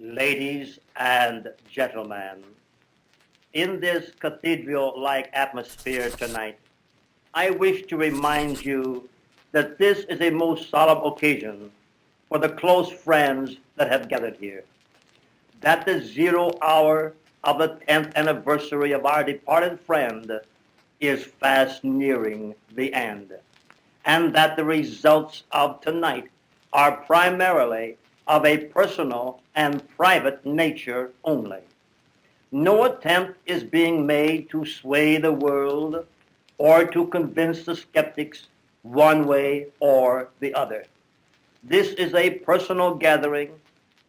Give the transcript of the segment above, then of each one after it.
Ladies and gentlemen, in this cathedral-like atmosphere tonight, I wish to remind you that this is a most solemn occasion for the close friends that have gathered here, that the 0 hour of the 10th anniversary of our departed friend is fast nearing the end, and that the results of tonight are primarily of a personal and private nature only. No attempt is being made to sway the world or to convince the skeptics one way or the other. This is a personal gathering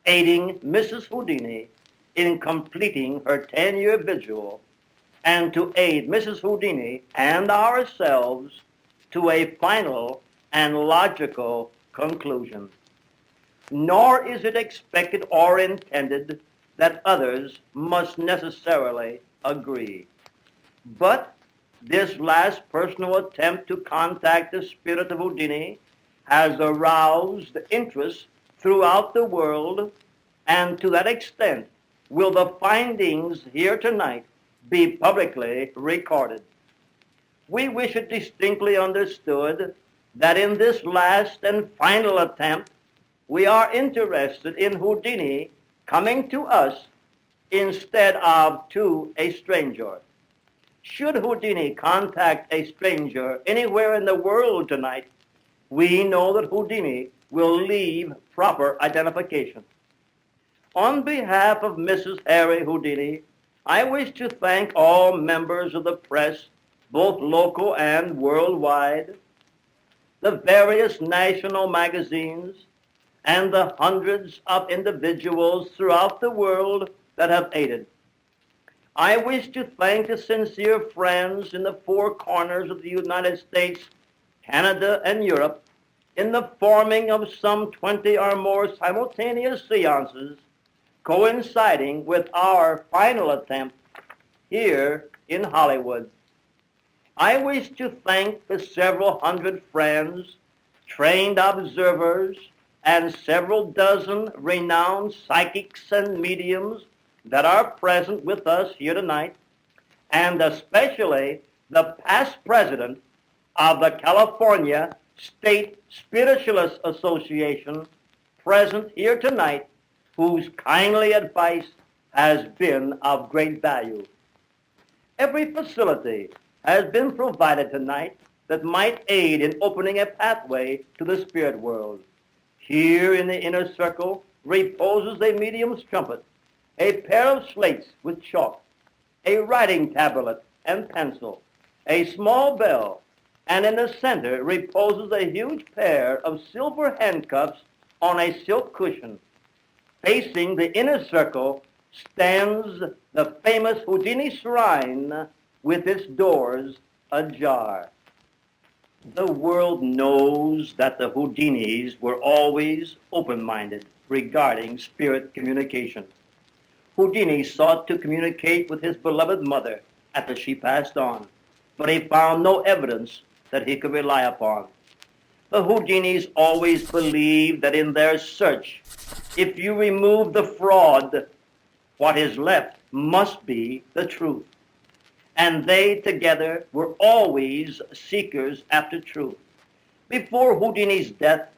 aiding Mrs. Houdini in completing her 10-year vigil and to aid Mrs. Houdini and ourselves to a final and logical conclusion. Nor is it expected or intended that others must necessarily agree. But this last personal attempt to contact the spirit of Houdini has aroused interest throughout the world, and to that extent will the findings here tonight be publicly recorded. We wish it distinctly understood that in this last and final attempt, we are interested in Houdini coming to us instead of to a stranger. Should Houdini contact a stranger anywhere in the world tonight, we know that Houdini will leave proper identification. On behalf of Mrs. Harry Houdini, I wish to thank all members of the press, both local and worldwide, the various national magazines, and the hundreds of individuals throughout the world that have aided. I wish to thank the sincere friends in the four corners of the United States, Canada, and Europe in the forming of some 20 or more simultaneous seances coinciding with our final attempt here in Hollywood. I wish to thank the several hundred friends, trained observers, and several dozen renowned psychics and mediums that are present with us here tonight, and especially the past president of the California State Spiritualist Association present here tonight, whose kindly advice has been of great value. Every facility has been provided tonight that might aid in opening a pathway to the spirit world. Here in the inner circle reposes a medium's trumpet, a pair of slates with chalk, a writing tablet and pencil, a small bell, and in the center reposes a huge pair of silver handcuffs on a silk cushion. Facing the inner circle stands the famous Houdini shrine with its doors ajar. The world knows that the Houdinis were always open-minded regarding spirit communication. Houdini sought to communicate with his beloved mother after she passed on, but he found no evidence that he could rely upon. The Houdinis always believed that in their search, if you remove the fraud, what is left must be the truth. And they together were always seekers after truth. Before Houdini's death,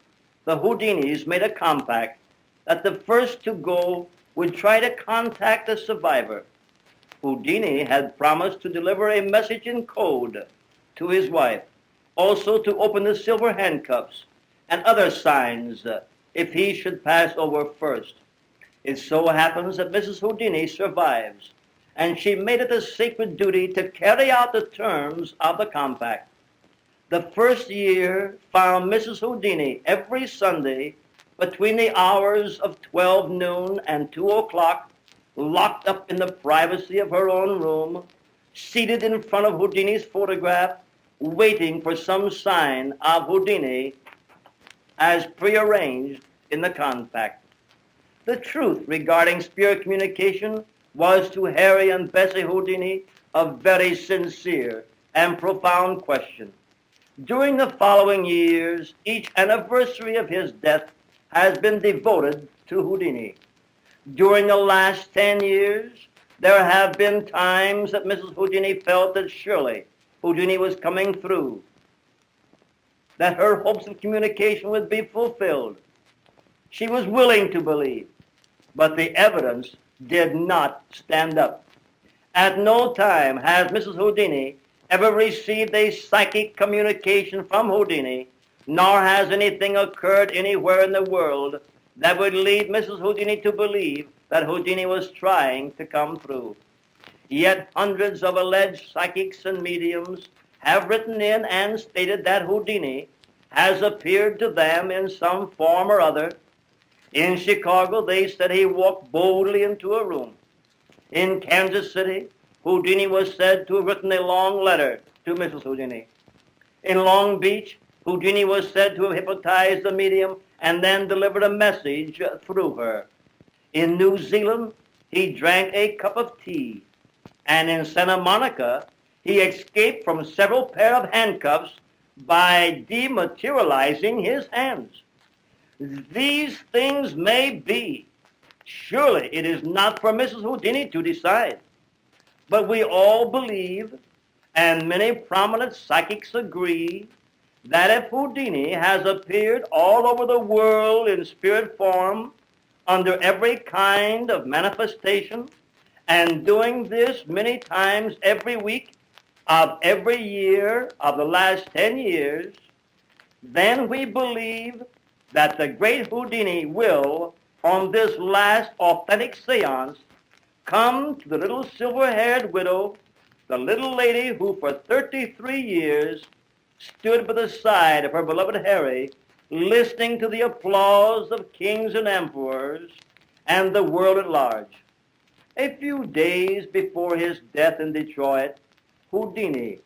the Houdinis made a compact that the first to go would try to contact the survivor. Houdini had promised to deliver a message in code to his wife, also to open the silver handcuffs and other signs if he should pass over first. It so happens that Mrs. Houdini survives, and she made it a sacred duty to carry out the terms of the compact. The first year found Mrs. Houdini every Sunday between the hours of 12 noon and 2 o'clock, locked up in the privacy of her own room, seated in front of Houdini's photograph, waiting for some sign of Houdini as prearranged in the compact. The truth regarding spirit communication was to Harry and Bessie Houdini a very sincere and profound question. During the following years, each anniversary of his death has been devoted to Houdini. During the last 10 years, there have been times that Mrs. Houdini felt that surely Houdini was coming through, that her hopes of communication would be fulfilled. She was willing to believe, but the evidence did not stand up. At no time has Mrs. Houdini ever received a psychic communication from Houdini, nor has anything occurred anywhere in the world that would lead Mrs. Houdini to believe that Houdini was trying to come through. Yet hundreds of alleged psychics and mediums have written in and stated that Houdini has appeared to them in some form or other. In Chicago, they said he walked boldly into a room. In Kansas City, Houdini was said to have written a long letter to Mrs. Houdini. In Long Beach, Houdini was said to have hypnotized the medium and then delivered a message through her. In New Zealand, he drank a cup of tea. And in Santa Monica, he escaped from several pair of handcuffs by dematerializing his hands. These things may be. Surely it is not for Mrs. Houdini to decide. But we all believe, and many prominent psychics agree, that if Houdini has appeared all over the world in spirit form, under every kind of manifestation, and doing this many times every week of every year of the last 10 years, then we believe that the great Houdini will, on this last authentic seance, come to the little silver-haired widow, the little lady who for 33 years stood by the side of her beloved Harry, listening to the applause of kings and emperors and the world at large. A few days before his death in Detroit, Houdini,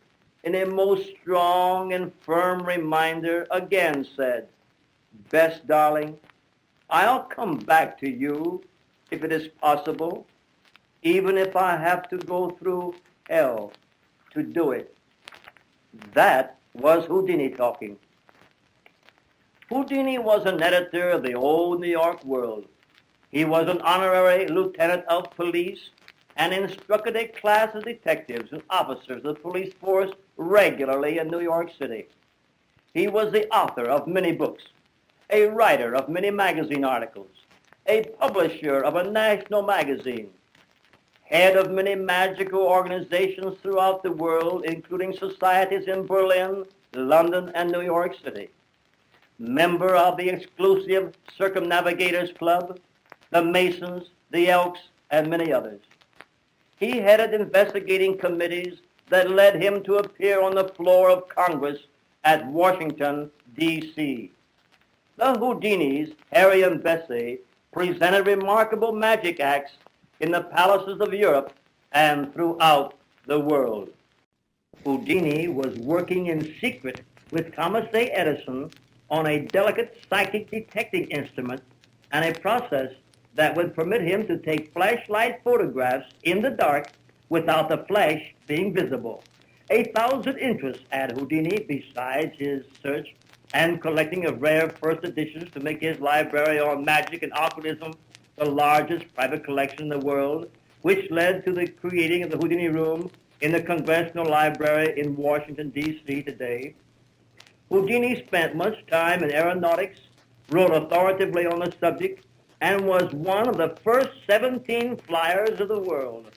in a most strong and firm reminder, again said, "Bess, darling, I'll come back to you if it is possible, even if I have to go through hell to do it." That was Houdini talking. Houdini was an editor of the old New York World. He was an honorary lieutenant of police and instructed a class of detectives and officers of the police force regularly in New York City. He was the author of many books, a writer of many magazine articles, a publisher of a national magazine, head of many magical organizations throughout the world, including societies in Berlin, London, and New York City, member of the exclusive Circumnavigators Club, the Masons, the Elks, and many others. He headed investigating committees that led him to appear on the floor of Congress at Washington, D.C. The Houdinis, Harry and Bessie, presented remarkable magic acts in the palaces of Europe and throughout the world. Houdini was working in secret with Thomas A. Edison on a delicate psychic detecting instrument and a process that would permit him to take flashlight photographs in the dark without the flash being visible. 1,000 interests had Houdini besides his search and collecting of rare first editions to make his library on magic and occultism the largest private collection in the world, which led to the creating of the Houdini Room in the Congressional Library in Washington, D.C. today. Houdini spent much time in aeronautics, wrote authoritatively on the subject, and was one of the first 17 flyers of the world,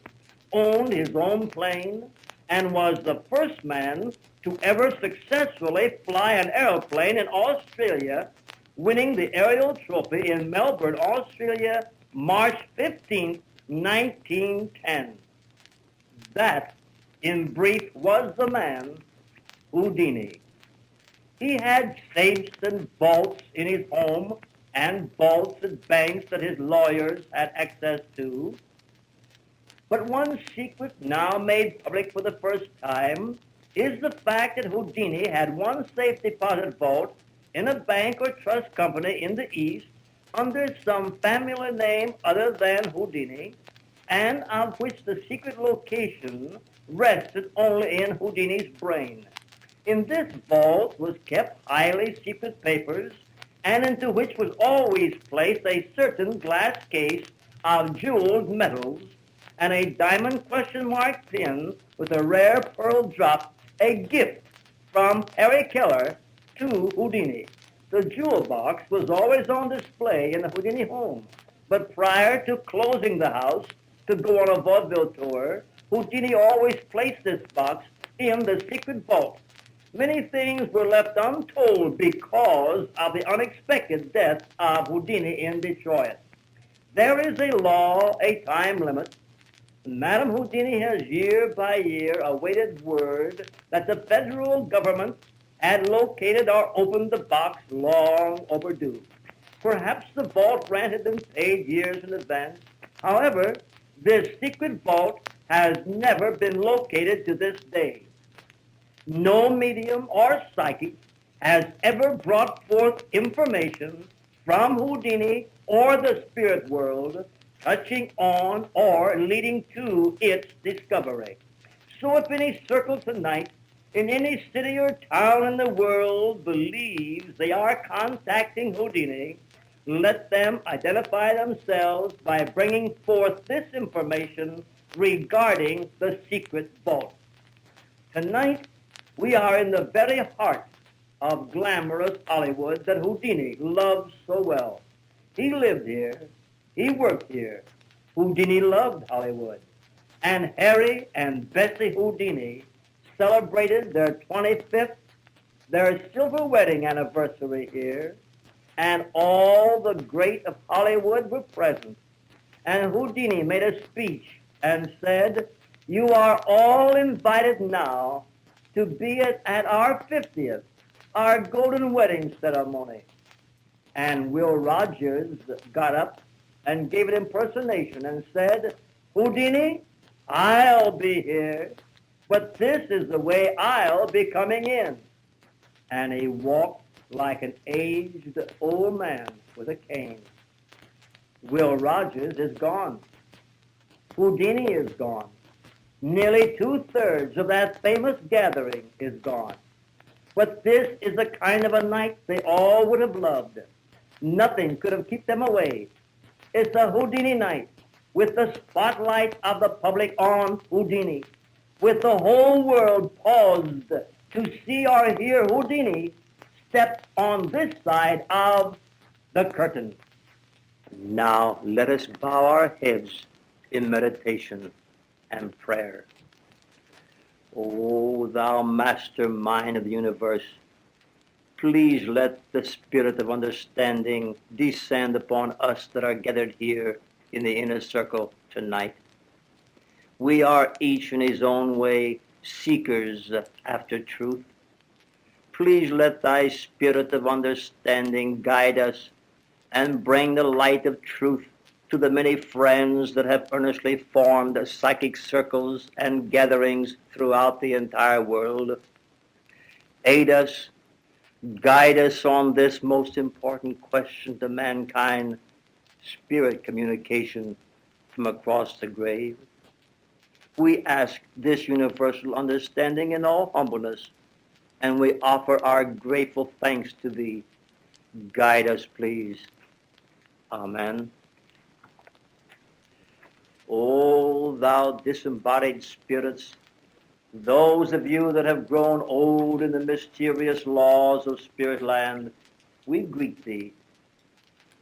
owned his own plane, and was the first man to ever successfully fly an airplane in Australia, winning the aerial trophy in Melbourne, Australia, March 15, 1910. That, in brief, was the man, Houdini. He had safes and vaults in his home and vaults and banks that his lawyers had access to. But one secret now made public for the first time is the fact that Houdini had one safe deposit vault in a bank or trust company in the East under some family name other than Houdini, and of which the secret location rested only in Houdini's brain. In this vault was kept highly secret papers, and into which was always placed a certain glass case of jeweled metals and a diamond question mark pin with a rare pearl drop, a gift from Harry Keller to Houdini. The jewel box was always on display in the Houdini home, but prior to closing the house to go on a vaudeville tour, Houdini always placed this box in the secret vault. Many things were left untold because of the unexpected death of Houdini in Detroit. There is a law, a time limit. Madame Houdini has year by year awaited word that the federal government had located or opened the box long overdue. Perhaps the vault rent had been paid years in advance. However, this secret vault has never been located to this day. No medium or psychic has ever brought forth information from Houdini or the spirit world touching on or leading to its discovery. So if any circle tonight in any city or town in the world believes they are contacting Houdini, let them identify themselves by bringing forth this information regarding the secret vault. Tonight, we are in the very heart of glamorous Hollywood that Houdini loves so well. He lived here. He worked here. Houdini loved Hollywood. And Harry and Bessie Houdini celebrated their 25th, their silver wedding anniversary here, and all the great of Hollywood were present. And Houdini made a speech and said, "You are all invited now to be at our 50th, our golden wedding ceremony." And Will Rogers got up and gave an impersonation and said, "Houdini, I'll be here, but this is the way I'll be coming in." And he walked like an aged old man with a cane. Will Rogers is gone. Houdini is gone. Nearly 2/3 of that famous gathering is gone. But this is the kind of a night they all would have loved. Nothing could have kept them away. It's a Houdini night with the spotlight of the public on Houdini, with the whole world paused to see or hear Houdini step on this side of the curtain. Now let us bow our heads in meditation and prayer. O thou mastermind of the universe, please let the spirit of understanding descend upon us that are gathered here in the inner circle tonight. We are each in his own way seekers after truth. Please let thy spirit of understanding guide us and bring the light of truth to the many friends that have earnestly formed psychic circles and gatherings throughout the entire world. Aid us, guide us on this most important question to mankind, spirit communication from across the grave. We ask this universal understanding in all humbleness, and we offer our grateful thanks to thee. Guide us, please. Amen. O thou disembodied spirits, those of you that have grown old in the mysterious laws of spirit land, we greet thee.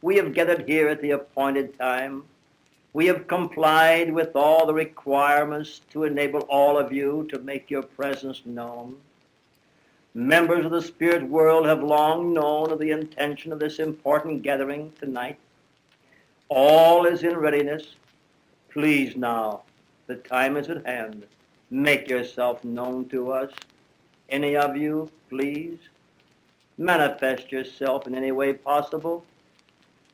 We have gathered here at the appointed time. We have complied with all the requirements to enable all of you to make your presence known. Members of the spirit world have long known of the intention of this important gathering tonight. All is in readiness. Please now, the time is at hand. Make yourself known to us. Any of you, please, manifest yourself in any way possible.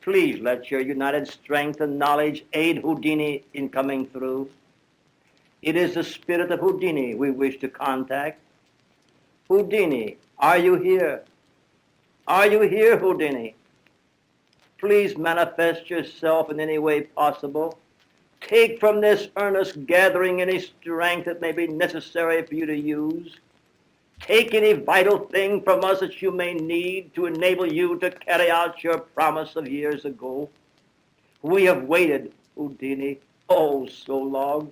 Please let your united strength and knowledge aid Houdini in coming through. It is the spirit of Houdini we wish to contact. Houdini, are you here? Are you here, Houdini? Please manifest yourself in any way possible. Take from this earnest gathering any strength that may be necessary for you to use. Take any vital thing from us that you may need to enable you to carry out your promise of years ago. We have waited Houdini, oh, so long.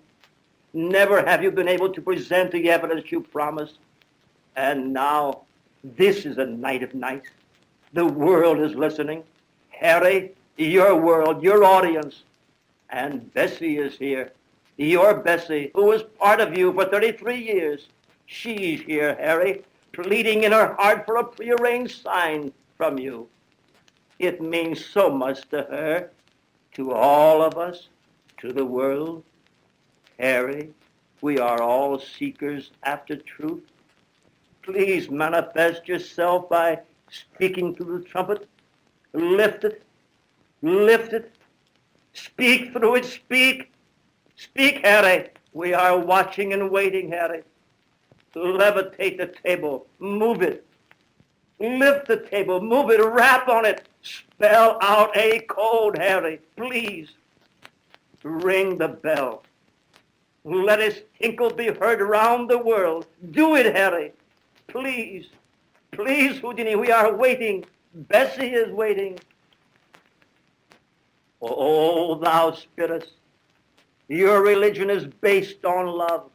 Never have you been able to present the evidence you promised. And now, this is a night of nights. The world is listening. Harry, your world, your audience. And Bessie is here. Your Bessie, who was part of you for 33 years. She's here, Harry, pleading in her heart for a prearranged sign from you. It means so much to her, to all of us, to the world. Harry, we are all seekers after truth. Please manifest yourself by speaking through the trumpet. Lift it, lift it. Speak through it, speak. Speak, Harry. We are watching and waiting, Harry. Levitate the table, move it. Lift the table, move it, rap on it. Spell out a code, Harry, please. Ring the bell. Let its tinkle be heard around the world. Do it, Harry. Please. Please, Houdini, we are waiting. Bessie is waiting. Oh, thou spirit, your religion is based on love.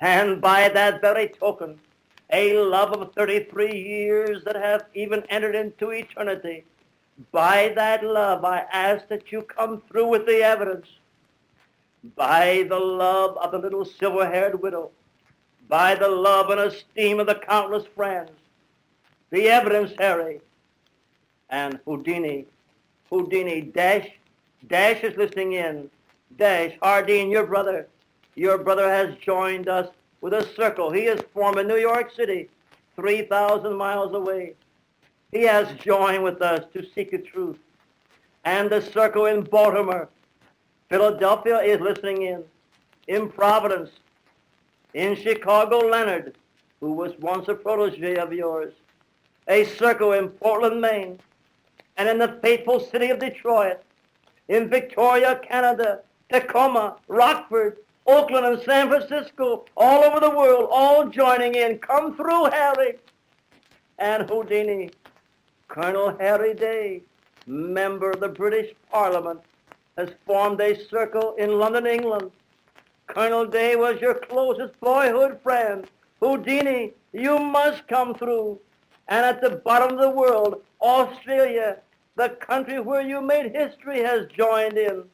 And by that very token, a love of 33 years that have even entered into eternity, by that love I ask that you come through with the evidence. By the love of the little silver-haired widow, by the love and esteem of the countless friends, the evidence, Harry. And Houdini, Dash is listening in. Dash, Hardin, your brother has joined us with a circle. He is formed in New York City, 3,000 miles away. He has joined with us to seek the truth. And the circle in Baltimore, Philadelphia is listening in. In Providence, in Chicago, Leonard, who was once a protege of yours. A circle in Portland, Maine, and in the faithful city of Detroit, in Victoria, Canada, Tacoma, Rockford, Oakland, and San Francisco, all over the world, all joining in. Come through, Harry. And Houdini, Colonel Harry Day, member of the British Parliament, has formed a circle in London, England. Colonel Day was your closest boyhood friend. Houdini, you must come through. And at the bottom of the world, Australia, the country where you made history, has joined in.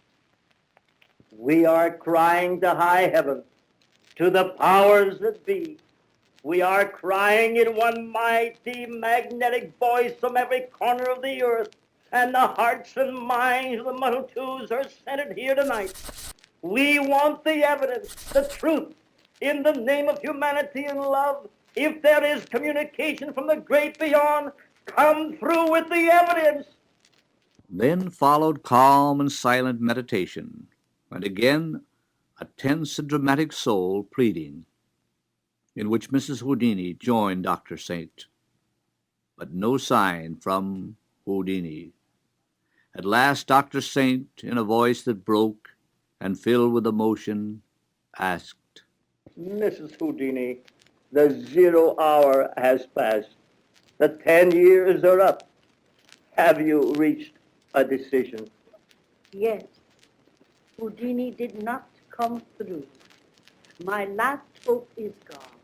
We are crying to high heaven, to the powers that be. We are crying in one mighty magnetic voice from every corner of the earth, and the hearts and minds of the multitudes are centered here tonight. We want the evidence, the truth, in the name of humanity and love. If there is communication from the great beyond, come through with the evidence. Then followed calm and silent meditation, and again a tense and dramatic soul pleading, in which Mrs. Houdini joined Dr. Saint. But no sign from Houdini. At last Dr. Saint, in a voice that broke and filled with emotion, asked, Mrs. Houdini, the 0 hour has passed. The 10 years are up. Have you reached a decision? Yes, Houdini did not come through. My last hope is gone.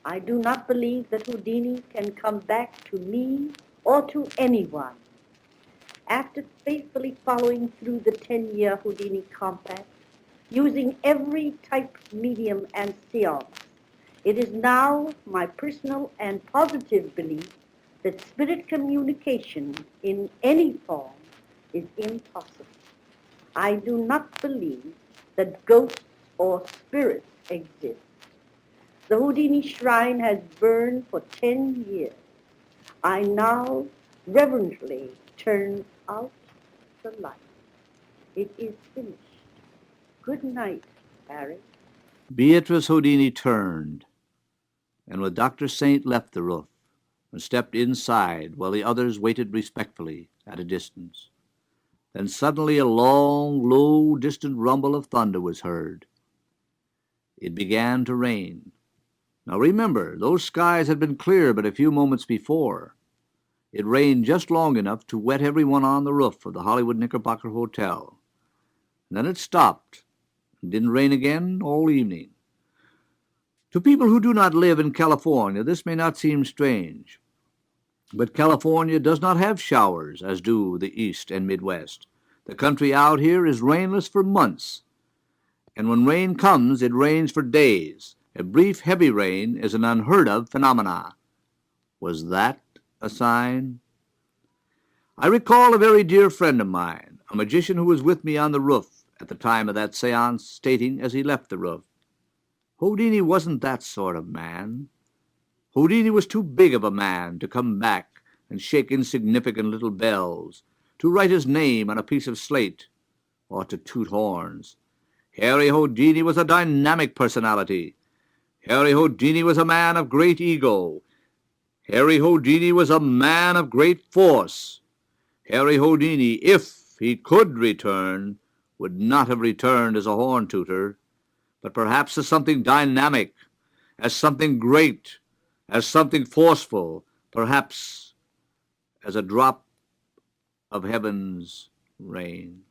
I do not believe that Houdini can come back to me or to anyone. After faithfully following through the 10-year Houdini compact, using every type medium and seance, it is now my personal and positive belief that spirit communication in any form is impossible. I do not believe that ghosts or spirits exist. The Houdini shrine has burned for 10 years. I now reverently turn out the light. It is finished. Good night, Harry. Beatrice Houdini turned, and with Dr. Saint left the roof and stepped inside while the others waited respectfully at a distance. Then suddenly a long, low, distant rumble of thunder was heard. It began to rain. Now remember, those skies had been clear but a few moments before. It rained just long enough to wet everyone on the roof of the Hollywood Knickerbocker Hotel. and then it stopped and didn't rain again all evening. To people who do not live in California, this may not seem strange, but California does not have showers as do the East and Midwest. The country out here is rainless for months, and when rain comes, it rains for days. A brief heavy rain is an unheard of phenomena. Was that a sign? I recall a very dear friend of mine, a magician who was with me on the roof at the time of that séance, stating as he left the roof, Houdini wasn't that sort of man. Houdini was too big of a man to come back and shake insignificant little bells, to write his name on a piece of slate, or to toot horns. Harry Houdini was a dynamic personality. Harry Houdini was a man of great ego. Harry Houdini was a man of great force. Harry Houdini, if he could return, would not have returned as a horn tooter, but perhaps as something dynamic, as something great, as something forceful, perhaps as a drop of heaven's rain.